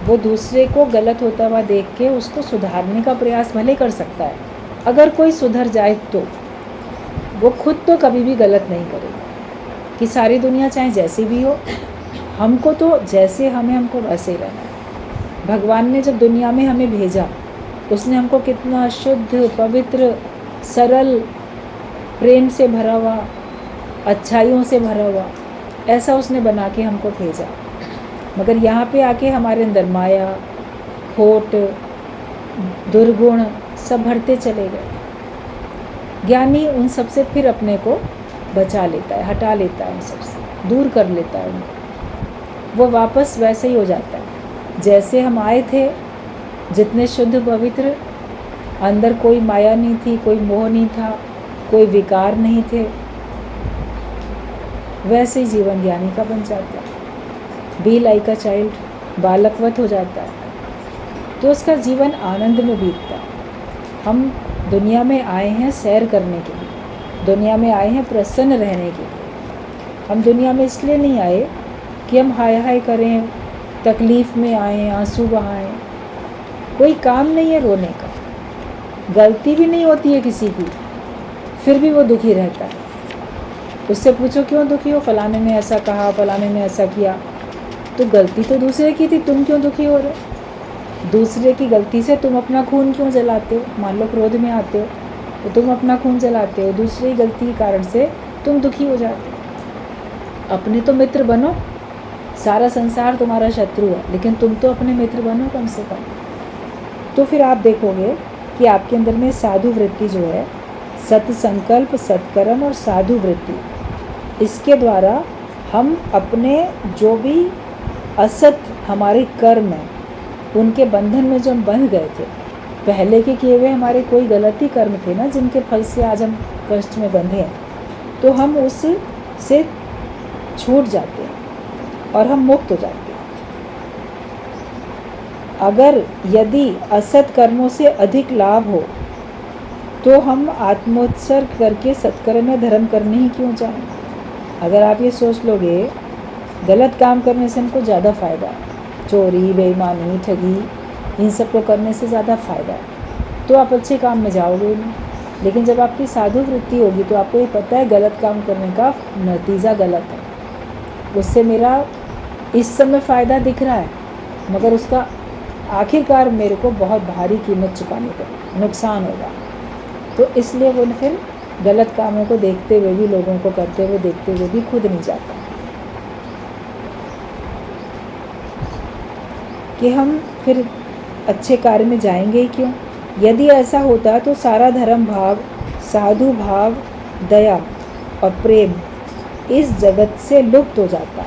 वो दूसरे को गलत होता हुआ देख के उसको सुधारने का प्रयास भले कर सकता है। अगर कोई सुधर जाए तो वो खुद तो कभी भी गलत नहीं करेगा। कि सारी दुनिया चाहे जैसी भी हो, हमको तो जैसे हमें हमको वैसे ही रहना है। भगवान ने जब दुनिया में हमें भेजा, उसने हमको कितना शुद्ध, पवित्र, सरल, प्रेम से भरा हुआ, अच्छाइयों से भरा हुआ, ऐसा उसने बना के हमको भेजा। मगर यहाँ पे आके हमारे अंदर माया, खोट, दुर्गुण सब भरते चले गए। ज्ञानी उन सब से फिर अपने को बचा लेता है, हटा लेता है, उन सबसे दूर कर लेता है उनको। वो वापस वैसे ही हो जाता है जैसे हम आए थे, जितने शुद्ध पवित्र, अंदर कोई माया नहीं थी, कोई मोह नहीं था, कोई विकार नहीं थे, वैसे ही जीवन ज्ञानी का बन जाता है। बी लाइक अ चाइल्ड, बालकवत हो जाता है, तो उसका जीवन आनंद में बीतता है। हम दुनिया में आए हैं सैर करने के लिए, दुनिया में आए हैं प्रसन्न रहने के लिए। हम दुनिया में इसलिए नहीं आए कि हम हाय हाय करें, तकलीफ़ में आएँ, आंसू बहाएं। कोई काम नहीं है रोने का, गलती भी नहीं होती है किसी की, फिर भी वो दुखी रहता है। उससे पूछो क्यों दुखी हो, फलाने ने ऐसा कहा, फलाने ने ऐसा किया। तो गलती तो दूसरे की थी, तुम क्यों दुखी हो रहे हो? दूसरे की गलती से तुम अपना खून क्यों जलाते हो? मान लो क्रोध में आते हो तो तुम अपना खून जलाते हो, दूसरे की गलती के कारण से तुम दुखी हो जाते हो। अपने तो मित्र बनो, सारा संसार तुम्हारा शत्रु है, लेकिन तुम तो अपने मित्र बनो कम से कम। तो फिर आप देखोगे कि आपके अंदर में साधु वृत्ति जो है, सत संकल्प, सत्कर्म और साधु वृत्ति, इसके द्वारा हम अपने जो भी असत हमारे कर्म हैं, उनके बंधन में जो हम बंध गए थे, पहले के किए हुए हमारे कोई गलती कर्म थे ना, जिनके फल से आज हम कष्ट में बंधे हैं, तो हम उससे छूट जाते हैं और हम मुक्त हो जाते हैं। अगर यदि असत कर्मों से अधिक लाभ हो तो हम आत्मोत्सर्ग करके सत्कर्म या धर्म करने ही क्यों चाहें? अगर आप ये सोच लोगे गलत काम करने से हमको ज़्यादा फ़ायदा है, चोरी, बेईमानी, ठगी, इन सब को करने से ज़्यादा फ़ायदा है, तो आप अच्छे काम में जाओगे नहीं। लेकिन जब आपकी साधु वृत्ति होगी तो आपको ये पता है गलत काम करने का नतीजा गलत है, उससे मेरा इस समय फ़ायदा दिख रहा है, मगर उसका आखिरकार मेरे को बहुत भारी कीमत चुकानी पड़ेगी, नुकसान होगा। तो इसलिए वो फिर गलत कामों को देखते हुए भी, लोगों को करते हुए देखते हुए भी खुद नहीं जाता कि हम फिर अच्छे कार्य में जाएंगे ही क्यों। यदि ऐसा होता तो सारा धर्म भाव, साधु भाव, दया और प्रेम इस जगत से लुप्त हो जाता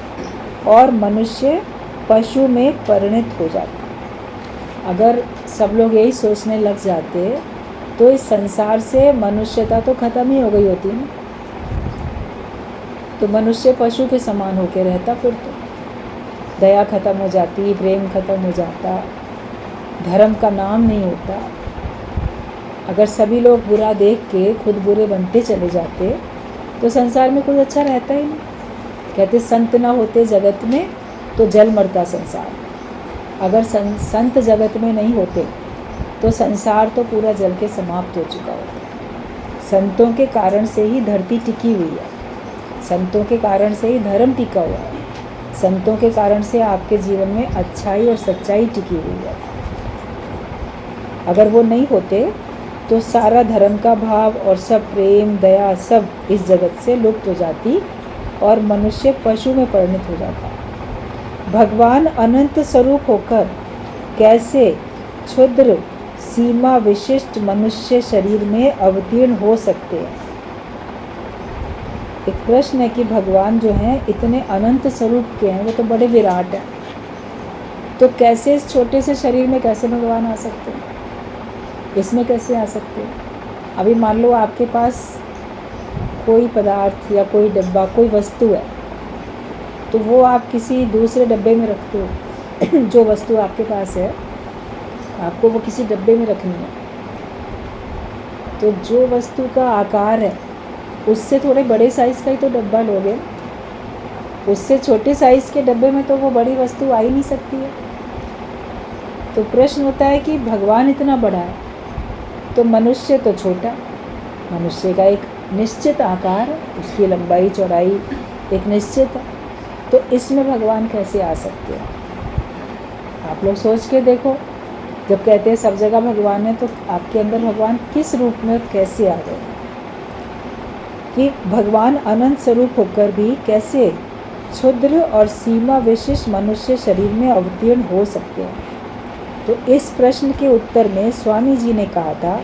और मनुष्य पशु में परिणत हो जाता। अगर सब लोग यही सोचने लग जाते तो इस संसार से मनुष्यता तो खत्म ही हो गई होती ना, तो मनुष्य पशु के समान होकर रहता, फिर तो दया खत्म हो जाती, प्रेम खत्म हो जाता, धर्म का नाम नहीं होता। अगर सभी लोग बुरा देख के खुद बुरे बनते चले जाते तो संसार में कोई अच्छा रहता ही नहीं। कहते संत ना होते जगत में तो जल मरता संसार। अगर संत जगत में नहीं होते तो संसार तो पूरा जल के समाप्त हो चुका होता। संतों के कारण से ही धरती टिकी हुई है, संतों के कारण से ही धर्म टिका हुआ है, संतों के कारण से आपके जीवन में अच्छाई और सच्चाई टिकी हुई है। अगर वो नहीं होते तो सारा धर्म का भाव और सब प्रेम, दया सब इस जगत से लुप्त हो जाती और मनुष्य पशु में परिणत हो जाता। भगवान अनंत स्वरूप होकर कैसे क्षुद्र सीमा विशिष्ट मनुष्य शरीर में अवतीर्ण हो सकते हैं? एक प्रश्न है कि भगवान जो हैं इतने अनंत स्वरूप के हैं, वो तो बड़े विराट हैं, तो कैसे इस छोटे से शरीर में कैसे भगवान आ सकते हैं? इसमें कैसे आ सकते हैं? अभी मान लो आपके पास कोई पदार्थ या कोई डब्बा, कोई वस्तु है, तो वो आप किसी दूसरे डब्बे में रखते हो। जो वस्तु आपके पास है आपको वो किसी डब्बे में रखनी है, तो जो वस्तु का आकार है उससे थोड़े बड़े साइज़ का ही तो डब्बा लोगे, उससे छोटे साइज़ के डब्बे में तो वो बड़ी वस्तु आ ही नहीं सकती है। तो प्रश्न होता है कि भगवान इतना बड़ा है तो मनुष्य तो छोटा, मनुष्य का एक निश्चित आकार है, उसकी लंबाई चौड़ाई एक निश्चित है, तो इसमें भगवान कैसे आ सकते हैं? आप लोग सोच के देखो, जब कहते हैं सब जगह भगवान है तो आपके अंदर भगवान किस रूप में कैसे आ गए? कि भगवान अनंत स्वरूप होकर भी कैसे क्षुद्र और सीमा विशिष्ट मनुष्य शरीर में अवतीर्ण हो सकते हैं? तो इस प्रश्न के उत्तर में स्वामी जी ने कहा था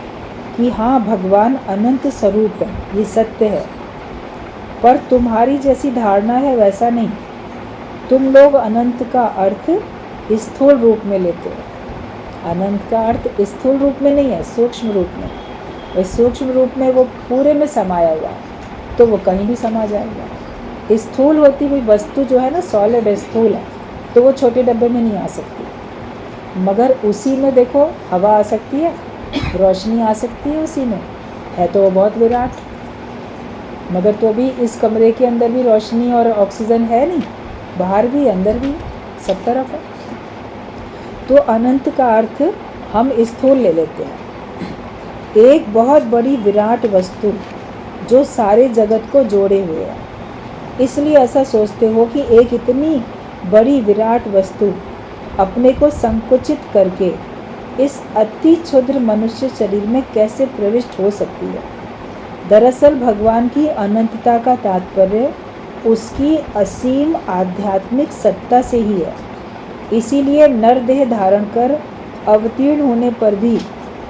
कि हाँ, भगवान अनंत स्वरूप है, ये सत्य है, पर तुम्हारी जैसी धारणा है वैसा नहीं। तुम लोग अनंत का अर्थ स्थूल रूप में लेते हो। अनंत का अर्थ स्थूल रूप में नहीं है, सूक्ष्म रूप में। और सूक्ष्म रूप में वो पूरे में समाया हुआ है, तो वो कहीं भी समा जाएगा। स्थूल होती हुई वस्तु जो है ना, सॉलिड स्थूल है, तो वो छोटे डब्बे में नहीं आ सकती, मगर उसी में देखो हवा आ सकती है, रोशनी आ सकती है, उसी में है तो वो बहुत विराट, मगर तो भी इस कमरे के अंदर भी रोशनी और ऑक्सीजन है नहीं, बाहर भी अंदर भी सब तरफ है। तो अनंत का अर्थ हम स्थूल ले लेते हैं, एक बहुत बड़ी विराट वस्तु जो सारे जगत को जोड़े हुए है। इसलिए ऐसा सोचते हो कि एक इतनी बड़ी विराट वस्तु अपने को संकुचित करके इस अति क्षुद्र मनुष्य शरीर में कैसे प्रविष्ट हो सकती है। दरअसल भगवान की अनंतता का तात्पर्य उसकी असीम आध्यात्मिक सत्ता से ही है। इसीलिए नरदेह धारण कर अवतीर्ण होने पर भी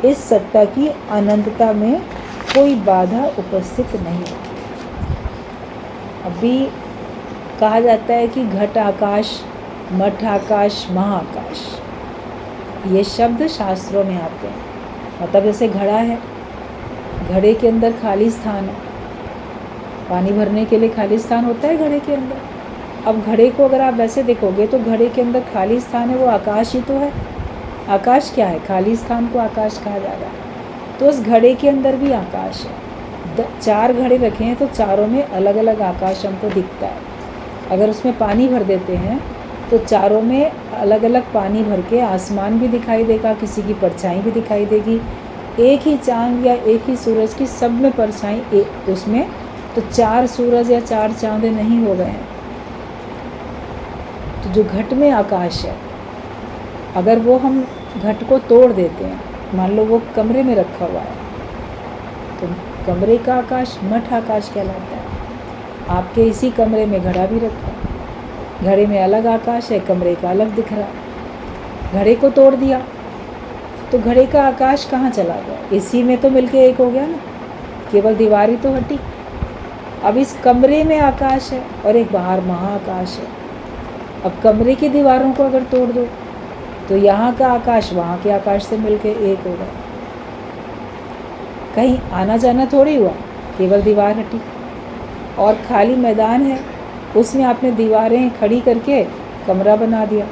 इस सत्ता की अनंतता में कोई बाधा उपस्थित नहीं है। अभी कहा जाता है कि घट आकाश, मठ आकाश, महाआकाश, ये शब्द शास्त्रों में आते हैं। मतलब जैसे घड़ा है, घड़े के अंदर खाली स्थान है, पानी भरने के लिए खाली स्थान होता है घड़े के अंदर। अब घड़े को अगर आप वैसे देखोगे तो घड़े के अंदर खाली स्थान है, वो आकाश ही तो है। आकाश क्या है? खाली स्थान को आकाश कहा जा रहा है। तो उस घड़े के अंदर भी आकाश है। 4 घड़े रखे हैं तो चारों में अलग अलग आकाश हमको दिखता है। अगर उसमें पानी भर देते हैं तो चारों में अलग अलग पानी भर के आसमान भी दिखाई देगा, किसी की परछाई भी दिखाई देगी। एक ही चांद या एक ही सूरज की सब में परछाई उसमें, तो 4 सूरज या 4 चांदे नहीं हो गए हैं। तो जो घट में आकाश है, अगर वो हम घट को तोड़ देते हैं, मान लो वो कमरे में रखा हुआ है, तो कमरे का आकाश मठ आकाश कहलाता है। आपके इसी कमरे में घड़ा भी रखा है, घड़े में अलग आकाश है, कमरे का अलग दिख रहा है। घड़े को तोड़ दिया तो घड़े का आकाश कहाँ चला गया? इसी में तो मिलके एक हो गया ना, केवल दीवार ही तो हटी। अब इस कमरे में आकाश है और एक बाहर महाआकाश है। अब कमरे की दीवारों को अगर तोड़ दो तो यहाँ का आकाश वहाँ के आकाश से मिलके एक होगा। कहीं आना जाना थोड़ी हुआ, केवल दीवार हटी। और खाली मैदान है, उसमें आपने दीवारें खड़ी करके कमरा बना दिया,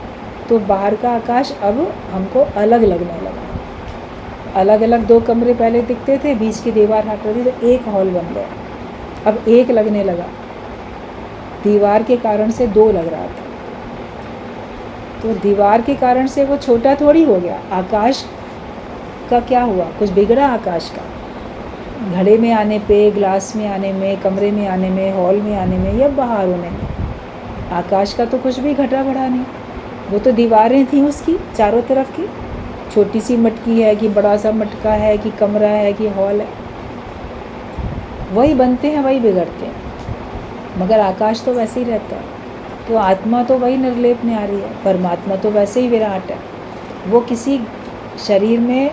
तो बाहर का आकाश अब हमको अलग लगने लगा। अलग अलग 2 कमरे पहले दिखते थे, बीच की दीवार हट रही तो एक हॉल बन गया। अब एक लगने लगा, दीवार के कारण से 2 लग रहा था। तो दीवार के कारण से वो छोटा थोड़ी हो गया। आकाश का क्या हुआ? कुछ बिगड़ा आकाश का? घड़े में आने पे, ग्लास में आने में, कमरे में आने में, हॉल में आने में या बाहर होने में, आकाश का तो कुछ भी घटा बढ़ा नहीं। वो तो दीवारें थी उसकी चारों तरफ की। छोटी सी मटकी है कि बड़ा सा मटका है कि कमरा है कि हॉल है, वही बनते हैं वही बिगड़ते हैं। मगर आकाश तो वैसे ही रहता है। तो आत्मा तो वही निर्लेप में आ रही है, परमात्मा तो वैसे ही विराट है। वो किसी शरीर में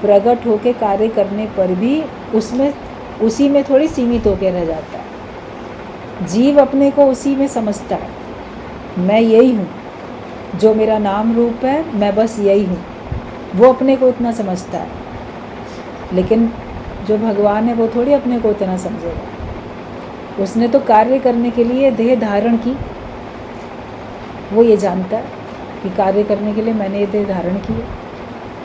प्रकट होकर कार्य करने पर भी उसमें उसी में थोड़ी सीमित होकर रह जाता है। जीव अपने को उसी में समझता है, मैं यही हूँ, जो मेरा नाम रूप है, मैं बस यही हूँ। वो अपने को इतना समझता है। लेकिन जो भगवान है वो थोड़ी अपने को इतना समझेगा। उसने तो कार्य करने के लिए देह धारण की। वो ये जानता है कि कार्य करने के लिए मैंने ये देह धारण की है,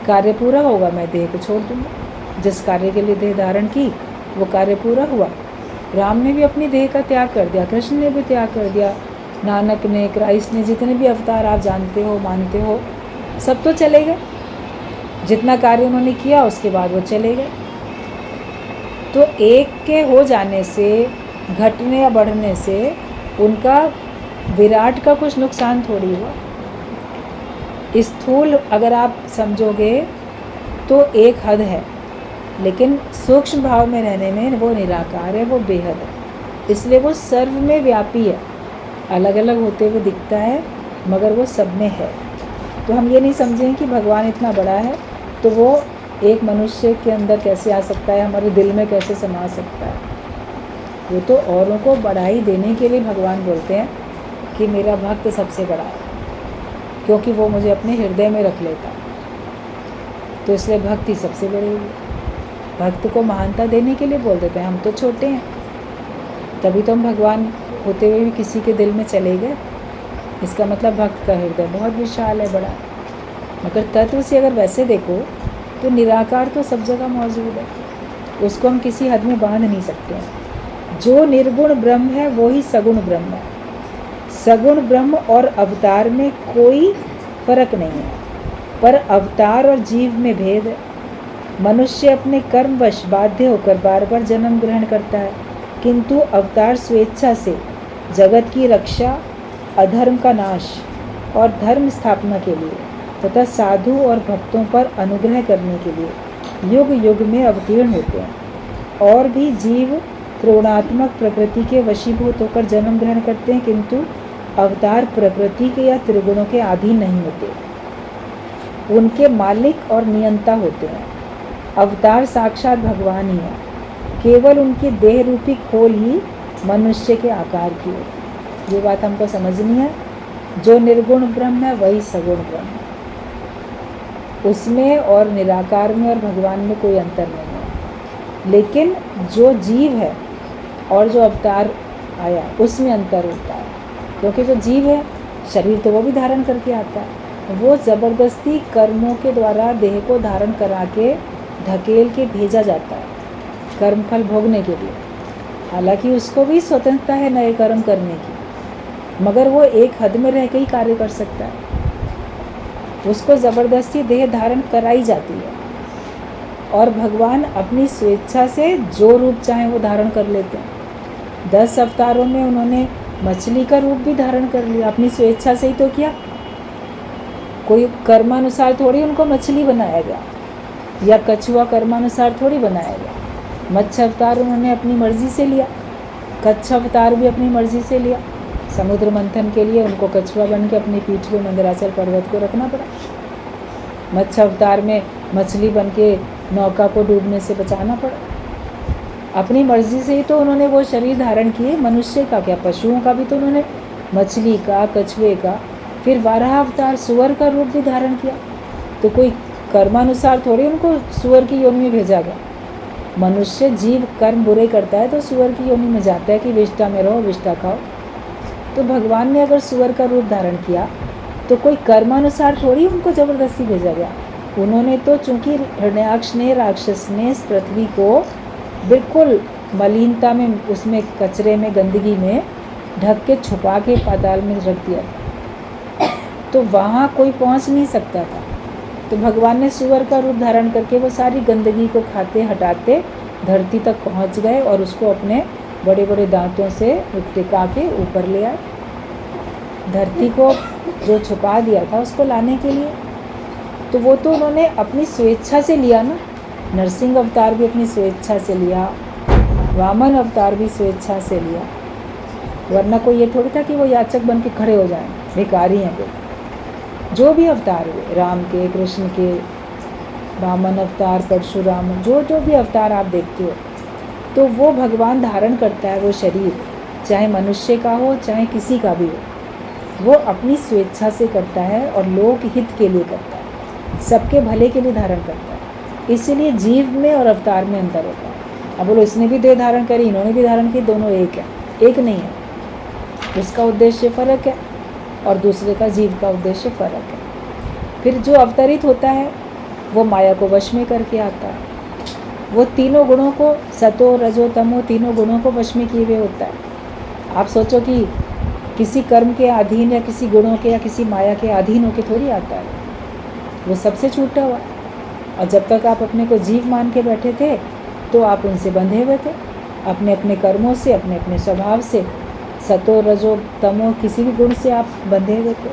कार्य पूरा होगा मैं देह को छोड़ दूँगा। जिस कार्य के लिए देह धारण की वो कार्य पूरा हुआ। राम ने भी अपनी देह का त्याग कर दिया, कृष्ण ने भी त्याग कर दिया, नानक ने, क्राइस्ट ने, जितने भी अवतार आप जानते हो मानते हो, सब तो चले गए। जितना कार्य उन्होंने किया उसके बाद वो चले गए। तो एक के हो जाने से, घटने या बढ़ने से उनका विराट का कुछ नुकसान थोड़ी हुआ। स्थूल अगर आप समझोगे तो एक हद है, लेकिन सूक्ष्म भाव में रहने में वो निराकार है, वो बेहद है। इसलिए वो सर्व में व्यापी है, अलग अलग होते हुए दिखता है मगर वो सब में है। तो हम ये नहीं समझें कि भगवान इतना बड़ा है तो वो एक मनुष्य के अंदर कैसे आ सकता है, हमारे दिल में कैसे समा सकता है। वो तो औरों को बढ़ाई देने के लिए भगवान बोलते हैं कि मेरा भक्त सबसे बड़ा है, क्योंकि वो मुझे अपने हृदय में रख लेता है। तो इसलिए भक्ति सबसे बड़ी है। भक्त को महानता देने के लिए बोल देते हैं, हम तो छोटे हैं, तभी तो हम भगवान होते हुए भी किसी के दिल में चले गए। इसका मतलब भक्त का हृदय बहुत विशाल है, बड़ा। मगर तत्व से अगर वैसे देखो तो निराकार तो सब जगह मौजूद है, उसको हम किसी हद में बांध नहीं सकते हैं। जो निर्गुण ब्रह्म है वो ही सगुण ब्रह्म है। सगुण ब्रह्म और अवतार में कोई फर्क नहीं है, पर अवतार और जीव में भेद है। मनुष्य अपने कर्मवश बाध्य होकर बार बार जन्म ग्रहण करता है, किंतु अवतार स्वेच्छा से जगत की रक्षा, अधर्म का नाश और धर्म स्थापना के लिए तथा साधु और भक्तों पर अनुग्रह करने के लिए युग युग में अवतीर्ण होते हैं। और भी जीव त्रिगुणात्मक प्रकृति के वशीभूत होकर जन्म ग्रहण करते हैं, किंतु अवतार प्रकृति के या त्रिगुणों के अधीन नहीं होते, उनके मालिक और नियंता होते हैं। अवतार साक्षात भगवान ही है, केवल उनकी देह रूपी खोल ही मनुष्य के आकार की होती है। ये बात हमको समझनी है। जो निर्गुण ब्रह्म है वही सगुण ब्रह्म है, उसमें और निराकार में और भगवान में कोई अंतर नहीं है। लेकिन जो जीव है और जो अवतार आया उसमें अंतर होता है, क्योंकि जो जीव है शरीर तो वो भी धारण करके आता है, वो ज़बरदस्ती कर्मों के द्वारा देह को धारण करा के धकेल के भेजा जाता है कर्मफल भोगने के लिए। हालांकि उसको भी स्वतंत्रता है नए कर्म करने की, मगर वो एक हद में रह के ही कार्य कर सकता है। उसको ज़बरदस्ती देह धारण कराई जाती है और भगवान अपनी स्वेच्छा से जो रूप चाहे वो धारण कर लेते हैं। 10 अवतारों में उन्होंने मछली का रूप भी धारण कर लिया, अपनी स्वेच्छा से ही तो किया। कोई कर्मानुसार थोड़ी उनको मछली बनाया गया, या कछुआ कर्मानुसार थोड़ी बनाया गया। मत्स्य अवतार उन्होंने अपनी मर्जी से लिया, कच्छ अवतार भी अपनी मर्जी से लिया। समुद्र मंथन के लिए उनको कछुआ बन के अपनी पीठ पे मंदराचल पर्वत को रखना पड़ा। मत्स्य अवतार में मछली बन के नौका को डूबने से बचाना पड़ा। अपनी मर्जी से ही तो उन्होंने वो शरीर धारण किए। मनुष्य का क्या, पशुओं का भी तो उन्होंने मछली का, कछुए का, फिर 12 अवतार सुअर का रूप भी धारण किया। तो कोई कर्मानुसार थोड़ी उनको सुअर की योनि में भेजा गया। मनुष्य जीव कर्म बुरे करता है तो सुअर की योनि में जाता है कि विष्ठा में रहो, विष्ठा खाओ। तो भगवान ने अगर सुअर का रूप धारण किया तो कोई कर्मानुसार थोड़ी उनको ज़बरदस्ती भेजा गया। उन्होंने तो चूँकि हिरण्याक्ष ने, राक्षस ने इस पृथ्वी को बिल्कुल मलिनता में, उसमें कचरे में, गंदगी में ढक के छुपा के पाताल में रख दिया था, तो वहाँ कोई पहुँच नहीं सकता था। तो भगवान ने सुअर का रूप धारण करके वो सारी गंदगी को खाते हटाते धरती तक पहुँच गए और उसको अपने बड़े बड़े दांतों से टिका के ऊपर ले आए। धरती को जो छुपा दिया था उसको लाने के लिए, तो वो तो उन्होंने अपनी स्वेच्छा से लिया ना। नरसिंह अवतार भी अपनी स्वेच्छा से लिया, वामन अवतार भी स्वेच्छा से लिया, वरना कोई ये थोड़ी था कि वो याचक बन के खड़े हो जाएं, भिखारी हैं कोई। जो भी अवतार हुए, राम के, कृष्ण के, वामन अवतार, परशुराम, जो भी अवतार आप देखते हो, तो वो भगवान धारण करता है वो शरीर, चाहे मनुष्य का हो चाहे किसी का भी हो। वो अपनी स्वेच्छा से करता है और लोक हित के लिए करता है, सबके भले के लिए धारण करता है। इसीलिए जीव में और अवतार में अंतर होता है। अब बोलो इसने भी देह धारण करी, इन्होंने भी धारण की, दोनों एक है? एक नहीं है। उसका उद्देश्य फ़र्क है और दूसरे का, जीव का उद्देश्य फ़र्क है। फिर जो अवतरित होता है वो माया को वश में करके आता है। वो तीनों गुणों को, सतो रजो तमो, तीनों गुणों को वश में किए हुए होता है। आप सोचो कि किसी कर्म के अधीन या किसी गुणों के या किसी माया के अधीन होके थोड़ी आता है, वो सबसे छूटा हुआ। और जब तक आप अपने को जीव मान के बैठे थे तो आप उनसे बंधे हुए थे, अपने अपने कर्मों से, अपने अपने स्वभाव से, सतो रजो तमो किसी भी गुण से आप बंधे हुए थे।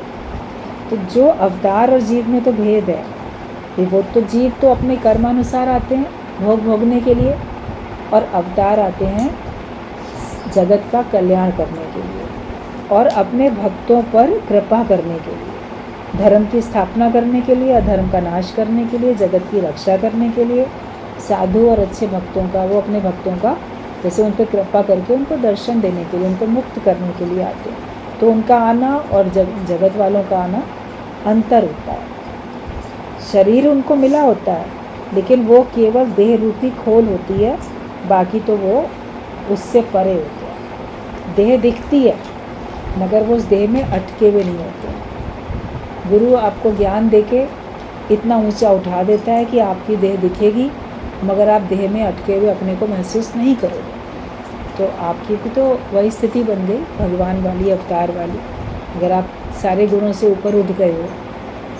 तो जो अवतार और जीव में तो भेद है। वो तो जीव तो अपने कर्मानुसार आते हैं भोग भोगने के लिए, और अवतार आते हैं जगत का कल्याण करने के लिए और अपने भक्तों पर कृपा करने के लिए, धर्म की स्थापना करने के लिए, अधर्म का नाश करने के लिए, जगत की रक्षा करने के लिए, साधु और अच्छे भक्तों का, वो अपने भक्तों का जैसे उन पर कृपा करके उनको दर्शन देने के लिए, उनको मुक्त करने के लिए आते हैं। तो उनका आना और जगत वालों का आना अंतर होता है। शरीर उनको मिला होता है लेकिन वो केवल देह रूपी खोल होती है, बाकी तो वो उससे परे होते हैं। देह दिखती है मगर वो उस देह में अटके हुए नहीं होते। गुरु आपको ज्ञान देके इतना ऊंचा उठा देता है कि आपकी देह दिखेगी मगर आप देह में अटके हुए अपने को महसूस नहीं करोगे। तो आपकी भी तो वही स्थिति बन गई भगवान वाली, अवतार वाली। अगर आप सारे गुणों से ऊपर उठ गए हो,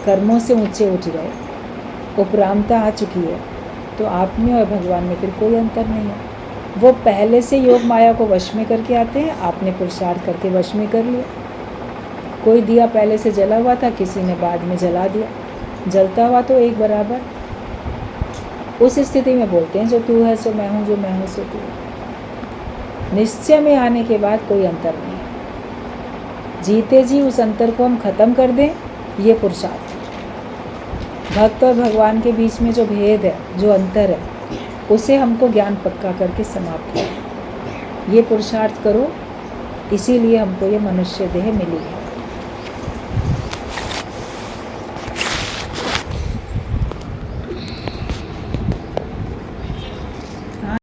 कर्मों से ऊंचे उठ गए, उपरामता आ चुकी है, तो आप में और भगवान में फिर कोई अंतर नहीं है। वो पहले से योग माया को वश में करके आते हैं, आपने पुरुषार्थ करके वश में कर लिया। कोई दिया पहले से जला हुआ था, किसी ने बाद में जला दिया, जलता हुआ तो एक बराबर। उस स्थिति में बोलते हैं जो तू है सो मैं हूँ, जो मैं हूँ सो तू है। निश्चय में आने के बाद कोई अंतर नहीं है। जीते जी उस अंतर को हम खत्म कर दें, ये पुरुषार्थ है। भक्त और भगवान के बीच में जो भेद है, जो अंतर है, उसे हमको ज्ञान पक्का करके समाप्त करें। ये पुरुषार्थ करो, इसीलिए हमको ये मनुष्य देह मिली है।